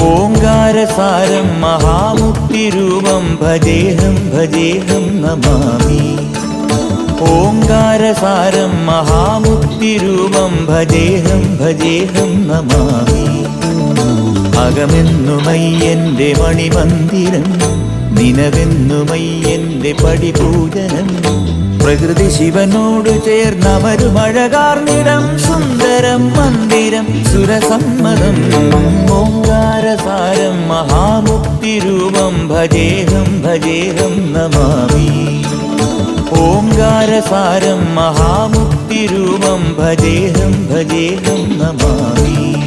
ഓംകാരസാരം മഹാമുക്തിരൂപം ഭജേഹം ഭജേഹം നമാമി. ഓംകാരസാരം മഹാമുക്തിരൂപം ഭജേഹം ഭജേഹം നമാമി. അകമെന്നുമയ്യന്റെ മണിമന്ദിരം, നിനവെന്നുമയ്യന്റെ പടിപൂജനം. പ്രകൃതി ശിവനോട് ചേർന്നമരുമഴകാർന്നിടം, സുന്ദരം മന്ദിരം സുരസമ്മതം. ഓംകാരസാരം മഹാമുക്തിരൂപം ഭജേഹം ഭജേഹം നമാമി. ഓംകാരസാരം മഹാമുക്തിരൂപം ഭജേഹം ഭജേഹം നമാമി.